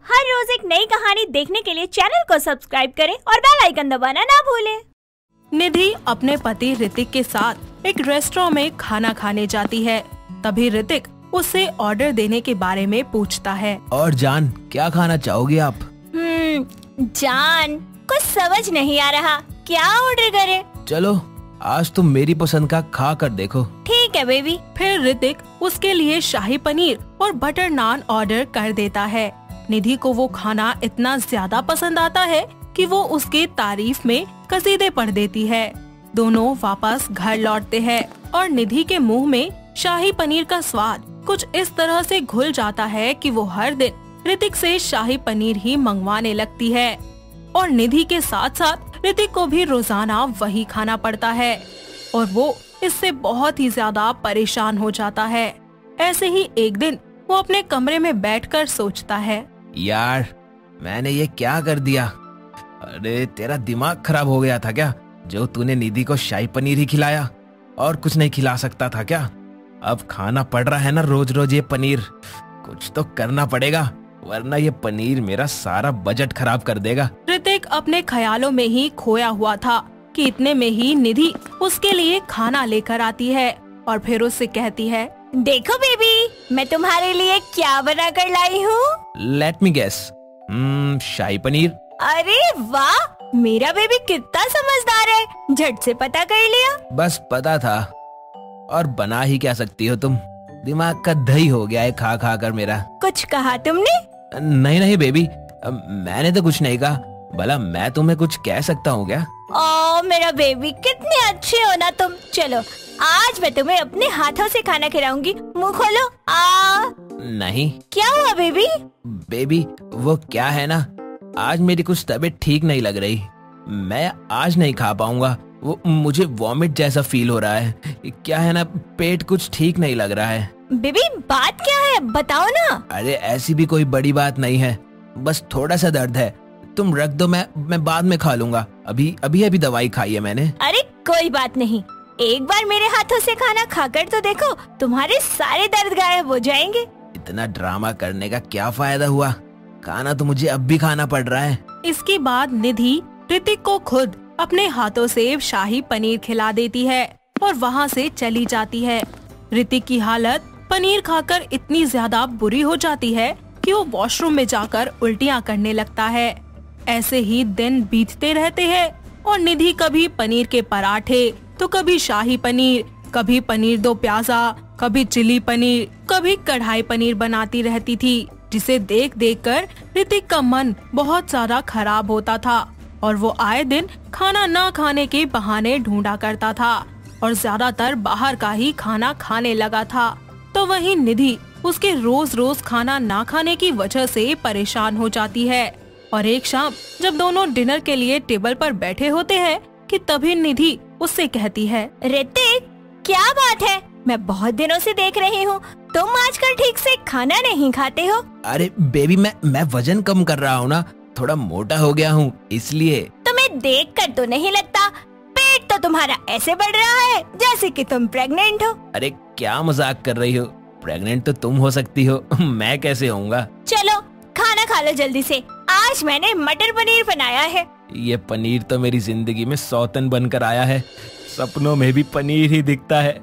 हर रोज एक नई कहानी देखने के लिए चैनल को सब्सक्राइब करें और बेल आइकन दबाना ना भूलें। निधि अपने पति ऋतिक के साथ एक रेस्टोरेंट में खाना खाने जाती है। तभी ऋतिक उससे ऑर्डर देने के बारे में पूछता है। और जान, क्या खाना चाहोगी आप? जान, कुछ समझ नहीं आ रहा, क्या ऑर्डर करें? चलो आज तुम मेरी पसंद का खा कर देखो। ठीक है बेबी। फिर ऋतिक उसके लिए शाही पनीर और बटर नान ऑर्डर कर देता है। निधि को वो खाना इतना ज्यादा पसंद आता है कि वो उसके तारीफ में कसीदे पढ़ देती है। दोनों वापस घर लौटते हैं और निधि के मुंह में शाही पनीर का स्वाद कुछ इस तरह से घुल जाता है कि वो हर दिन ऋतिक से शाही पनीर ही मंगवाने लगती है। और निधि के साथ साथ ऋतिक को भी रोजाना वही खाना पड़ता है और वो इससे बहुत ही ज्यादा परेशान हो जाता है। ऐसे ही एक दिन वो अपने कमरे में बैठकर सोचता है, यार मैंने ये क्या कर दिया? अरे तेरा दिमाग खराब हो गया था क्या, जो तूने निधि को शाही पनीर ही खिलाया और कुछ नहीं खिला सकता था क्या? अब खाना पड़ रहा है ना रोज रोज ये पनीर, कुछ तो करना पड़ेगा वरना ये पनीर मेरा सारा बजट खराब कर देगा। ऋतिक अपने ख्यालों में ही खोया हुआ था कि इतने में ही निधि उसके लिए खाना लेकर आती है और फिर उससे कहती है, देखो बेबी, मैं तुम्हारे लिए क्या बना कर लाई हूँ। लेट मी गेस, शाही पनीर। अरे वाह, मेरा बेबी कितना समझदार है, झट से पता कर लिया। बस पता था, और बना ही क्या सकती हो तुम, दिमाग का दही हो गया है खा खा कर मेरा। कुछ कहा तुमने? नहीं बेबी, मैंने तो कुछ नहीं कहा, भला मैं तुम्हें कुछ कह सकता हूँ क्या? ओ मेरा बेबी, कितने अच्छे हो ना तुम। चलो आज मैं तुम्हें अपने हाथों से खाना खिलाऊंगी, मुंह खोलो। नहीं। क्या हुआ बेबी? बेबी वो क्या है ना, आज मेरी कुछ तबीयत ठीक नहीं लग रही, मैं आज नहीं खा पाऊंगा। वो मुझे वॉमिट जैसा फील हो रहा है, क्या है ना, पेट कुछ ठीक नहीं लग रहा है। बेबी बात क्या है, बताओ ना। अरे ऐसी भी कोई बड़ी बात नहीं है, बस थोड़ा सा दर्द है, तुम रख दो, मैं बाद में खा लूंगा, अभी दवाई खाई है मैंने। अरे कोई बात नहीं, एक बार मेरे हाथों से खाना खाकर तो देखो, तुम्हारे सारे दर्द गायब हो जाएंगे। इतना ड्रामा करने का क्या फायदा हुआ, खाना तो मुझे अब भी खाना पड़ रहा है। इसके बाद निधि ऋतिक को खुद अपने हाथों से शाही पनीर खिला देती है और वहाँ से चली जाती है। ऋतिक की हालत पनीर खाकर इतनी ज्यादा बुरी हो जाती है कि वो वॉशरूम में जाकर उल्टियाँ करने लगता है। ऐसे ही दिन बीतते रहते हैं और निधि कभी पनीर के पराठे तो कभी शाही पनीर, कभी पनीर दो प्याजा, कभी चिली पनीर, कभी कढ़ाई पनीर बनाती रहती थी, जिसे देख देख कर ऋतिक का मन बहुत ज्यादा खराब होता था और वो आए दिन खाना ना खाने के बहाने ढूंढा करता था और ज्यादातर बाहर का ही खाना खाने लगा था। तो वहीं निधि उसके रोज रोज खाना ना खाने की वजह से परेशान हो जाती है। और एक शाम जब दोनों डिनर के लिए टेबल पर बैठे होते हैं कि तभी निधि उससे कहती है, ऋतिक क्या बात है, मैं बहुत दिनों से देख रही हूँ, तुम आजकल ठीक से खाना नहीं खाते हो। अरे बेबी मैं वजन कम कर रहा हूँ ना, थोड़ा मोटा हो गया हूँ इसलिए। तुम्हें देखकर तो नहीं लगता, पेट तो तुम्हारा ऐसे बढ़ रहा है जैसे कि तुम प्रेग्नेंट हो। अरे क्या मजाक कर रही हो, प्रेग्नेंट तो तुम हो सकती हो, मैं कैसे होऊंगा? चलो खाना खा लो जल्दी से, आज मैंने मटर पनीर बनाया है। ये पनीर तो मेरी जिंदगी में सौतन बनकर आया है, सपनों में भी पनीर ही दिखता है,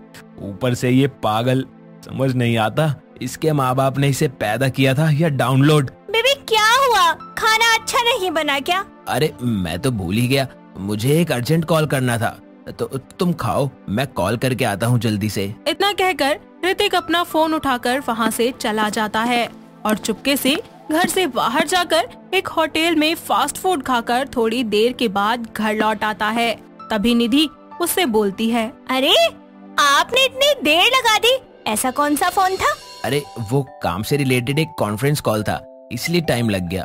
ऊपर से ये पागल, समझ नहीं आता इसके माँ बाप ने इसे पैदा किया था या डाउनलोड। बेबी क्या हुआ, खाना अच्छा नहीं बना क्या? अरे मैं तो भूल ही गया, मुझे एक अर्जेंट कॉल करना था, तो तुम खाओ, मैं कॉल करके आता हूँ जल्दी से। इतना कहकर ऋतिक अपना फोन उठाकर वहाँ से चला जाता है और चुपके से घर से बाहर जाकर एक होटल में फास्ट फूड खाकर थोड़ी देर के बाद घर लौट आता है। तभी निधि उससे बोलती है, अरे आपने इतनी देर लगा दी, ऐसा कौन सा फोन था? अरे वो काम से रिलेटेड एक कॉन्फ्रेंस कॉल था, इसलिए टाइम लग गया।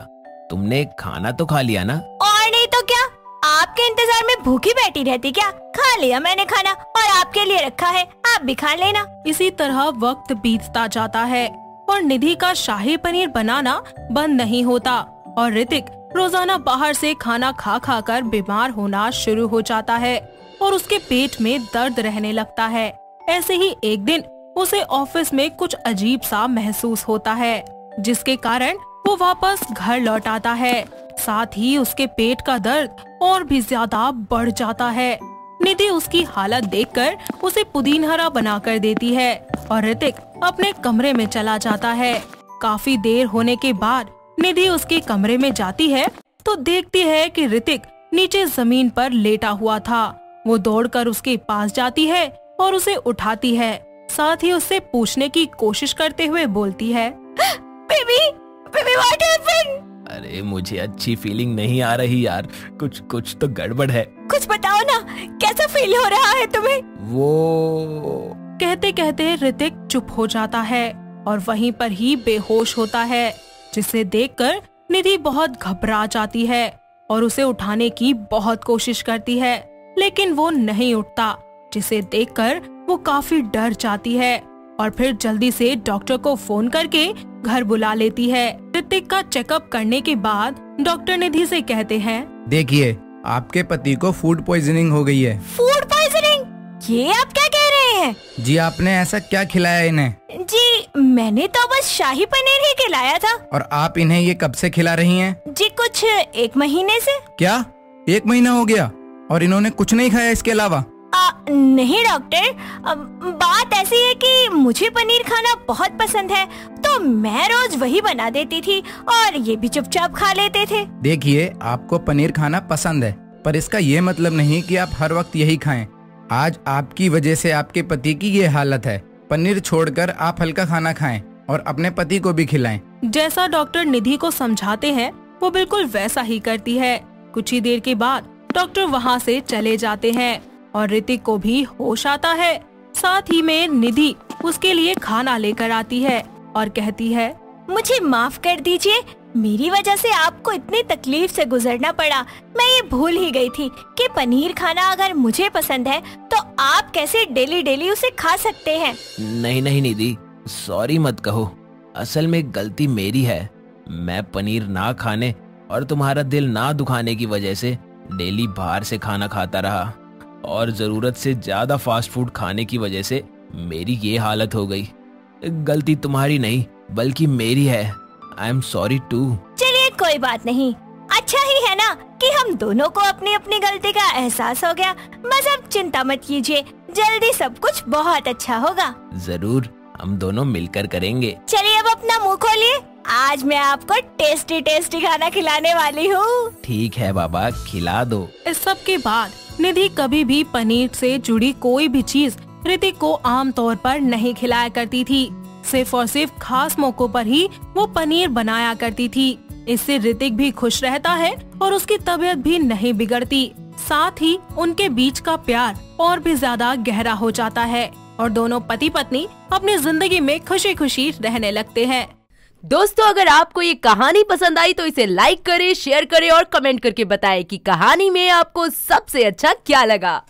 तुमने खाना तो खा लिया ना? और नहीं तो क्या, आपके इंतजार में भूखी बैठी रहती क्या? खा लिया मैंने खाना और आपके लिए रखा है, आप भी खा लेना। इसी तरह वक्त बीतता जाता है और निधि का शाही पनीर बनाना बंद नहीं होता और ऋतिक रोजाना बाहर से खाना खा खा कर बीमार होना शुरू हो जाता है और उसके पेट में दर्द रहने लगता है। ऐसे ही एक दिन उसे ऑफिस में कुछ अजीब सा महसूस होता है, जिसके कारण वो वापस घर लौट आता है। साथ ही उसके पेट का दर्द और भी ज्यादा बढ़ जाता है। निधि उसकी हालत देखकर उसे पुदीन हरा बना कर देती है और ऋतिक अपने कमरे में चला जाता है। काफी देर होने के बाद निधि उसके कमरे में जाती है तो देखती है कि ऋतिक नीचे जमीन पर लेटा हुआ था। वो दौड़कर उसके पास जाती है और उसे उठाती है। साथ ही उससे पूछने की कोशिश करते हुए बोलती है, बेबी, बेबी व्हाट हैपेंड? अरे मुझे अच्छी फीलिंग नहीं आ रही यार, कुछ तो गड़बड़ है। कुछ बताओ ना, कैसा फील हो रहा है तुम्हें? वो कहते कहते ऋतिक चुप हो जाता है और वहीं पर ही बेहोश होता है, जिसे देखकर निधि बहुत घबरा जाती है और उसे उठाने की बहुत कोशिश करती है, लेकिन वो नहीं उठता, जिसे देखकर वो काफी डर जाती है और फिर जल्दी से डॉक्टर को फोन करके घर बुला लेती है। ऋतिक का चेकअप करने के बाद डॉक्टर निधि से कहते हैं, देखिए आपके पति को फूड पॉइजनिंग हो गई है। Food poisoning? ये आप क्या कह रहे हैं? जी आपने ऐसा क्या खिलाया इन्हें? जी मैंने तो बस शाही पनीर ही खिलाया था। और आप इन्हें ये कब से खिला रही हैं? जी कुछ 1 महीने से। क्या 1 महीना हो गया और इन्होंने कुछ नहीं खाया इसके अलावा? नहीं डॉक्टर, बात ऐसी है कि मुझे पनीर खाना बहुत पसंद है तो मैं रोज वही बना देती थी और ये भी चुपचाप खा लेते थे। देखिए आपको पनीर खाना पसंद है पर इसका ये मतलब नहीं कि आप हर वक्त यही खाएं। आज आपकी वजह से आपके पति की ये हालत है। पनीर छोड़कर आप हल्का खाना खाएं और अपने पति को भी खिलाएं। जैसा डॉक्टर निधि को समझाते हैं वो बिल्कुल वैसा ही करती है। कुछ ही देर के बाद डॉक्टर वहाँ से चले जाते हैं और ऋतिक को भी होश आता है। साथ ही में निधि उसके लिए खाना लेकर आती है और कहती है, मुझे माफ कर दीजिए, मेरी वजह से आपको इतनी तकलीफ से गुजरना पड़ा। मैं ये भूल ही गई थी कि पनीर खाना अगर मुझे पसंद है तो आप कैसे डेली डेली उसे खा सकते हैं। नहीं निधि, सॉरी मत कहो, असल में गलती मेरी है। मैं पनीर ना खाने और तुम्हारा दिल ना दुखाने की वजह से डेली बाहर से खाना खाता रहा और जरूरत से ज्यादा फास्ट फूड खाने की वजह से मेरी ये हालत हो गई। गलती तुम्हारी नहीं बल्कि मेरी है। I am sorry too. चलिए कोई बात नहीं, अच्छा ही है ना कि हम दोनों को अपनी अपनी गलती का एहसास हो गया। बस अब चिंता मत कीजिए, जल्दी सब कुछ बहुत अच्छा होगा। जरूर, हम दोनों मिलकर करेंगे। चलिए अब अपना मुंह खोलिए, आज मैं आपको टेस्टी टेस्टी खाना खिलाने वाली हूँ। ठीक है बाबा, खिला दो। इस सब के बाद निधि कभी भी पनीर से जुड़ी कोई भी चीज ऋतिक को आम तौर पर नहीं खिलाया करती थी। सिर्फ और सिर्फ खास मौकों पर ही वो पनीर बनाया करती थी। इससे ऋतिक भी खुश रहता है और उसकी तबीयत भी नहीं बिगड़ती। साथ ही उनके बीच का प्यार और भी ज्यादा गहरा हो जाता है और दोनों पति पत्नी अपनी जिंदगी में खुशी खुशी रहने लगते हैं। दोस्तों अगर आपको ये कहानी पसंद आई तो इसे लाइक करें, शेयर करें और कमेंट करके बताएं कि कहानी में आपको सबसे अच्छा क्या लगा।